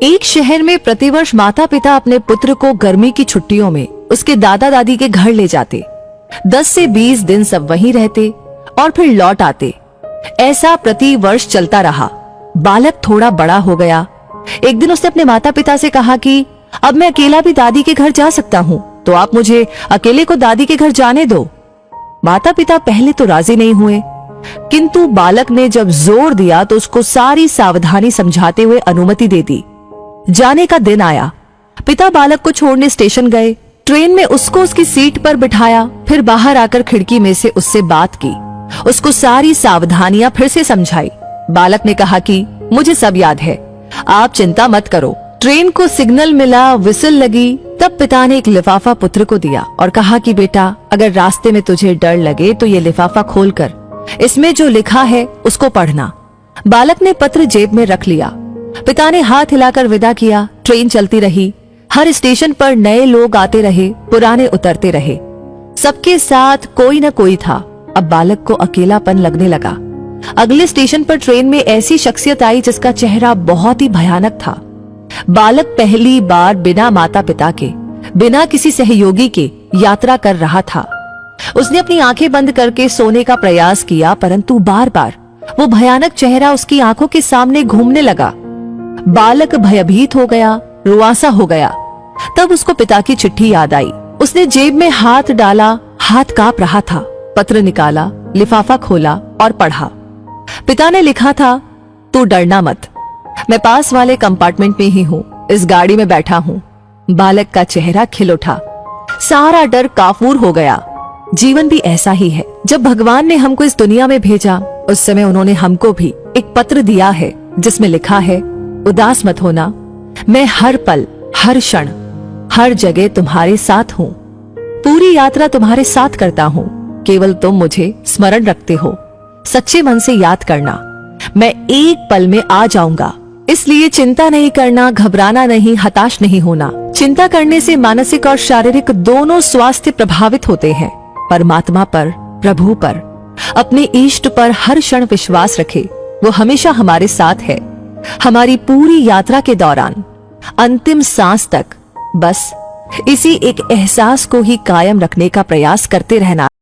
एक शहर में प्रतिवर्ष माता पिता अपने पुत्र को गर्मी की छुट्टियों में उसके दादा दादी के घर ले जाते। 10 से 20 दिन सब वहीं रहते और फिर लौट आते। ऐसा प्रति वर्ष चलता रहा। बालक थोड़ा बड़ा हो गया। एक दिन उसने अपने माता पिता से कहा कि अब मैं अकेला भी दादी के घर जा सकता हूँ, तो आप मुझे अकेले को दादी के घर जाने दो। माता पिता पहले तो राजी नहीं हुए, किंतु बालक ने जब जोर दिया तो उसको सारी सावधानी समझाते हुए अनुमति दे दी। जाने का दिन आया। पिता बालक को छोड़ने स्टेशन गए। ट्रेन में उसको उसकी सीट पर बिठाया, फिर बाहर आकर खिड़की में से उससे बात की, उसको सारी सावधानियां फिर से समझाई। बालक ने कहा कि मुझे सब याद है, आप चिंता मत करो। ट्रेन को सिग्नल मिला, विसिल लगी, तब पिता ने एक लिफाफा पुत्र को दिया और कहा कि बेटा, अगर रास्ते में तुझे डर लगे तो ये लिफाफा खोलकर इसमें जो लिखा है उसको पढ़ना। बालक ने पत्र जेब में रख लिया। पिता ने हाथ हिलाकर विदा किया। ट्रेन चलती रही। हर स्टेशन पर नए लोग आते रहे, पुराने उतरते रहे। सबके साथ कोई न कोई था। अब बालक को अकेलापन लगने लगा। अगले स्टेशन पर ट्रेन में ऐसी शख्सियत आई जिसका चेहरा बहुत ही भयानक था। बालक पहली बार बिना माता पिता के, बिना किसी सहयोगी के यात्रा कर रहा था। उसने अपनी आंखें बंद करके सोने का प्रयास किया, परंतु बार बार वो भयानक चेहरा उसकी आंखों के सामने घूमने लगा। बालक भयभीत हो गया, रुआंसा हो गया। तब उसको पिता की चिट्ठी याद आई। उसने जेब में हाथ डाला, हाथ कांप रहा था। पत्र निकाला, लिफाफा खोला और पढ़ा। पिता ने लिखा था, तू डरना मत, मैं पास वाले कंपार्टमेंट में ही हूँ, इस गाड़ी में बैठा हूँ। बालक का चेहरा खिल उठा। सारा डर काफूर हो गया। जीवन भी ऐसा ही है। जब भगवान ने हमको इस दुनिया में भेजा, उस समय उन्होंने हमको भी एक पत्र दिया है जिसमें लिखा है, उदास मत होना, मैं हर पल, हर क्षण, हर जगह तुम्हारे साथ हूँ। पूरी यात्रा तुम्हारे साथ करता हूँ, केवल तुम मुझे स्मरण रखते हो। सच्चे मन से याद करना, मैं एक पल में आ जाऊंगा। इसलिए चिंता नहीं करना, घबराना नहीं, हताश नहीं होना। चिंता करने से मानसिक और शारीरिक दोनों स्वास्थ्य प्रभावित होते हैं। परमात्मा पर, प्रभु पर, अपने इष्ट पर हर क्षण विश्वास रखे, वो हमेशा हमारे साथ है। हमारी पूरी यात्रा के दौरान, अंतिम सांस तक बस इसी एक एहसास को ही कायम रखने का प्रयास करते रहना।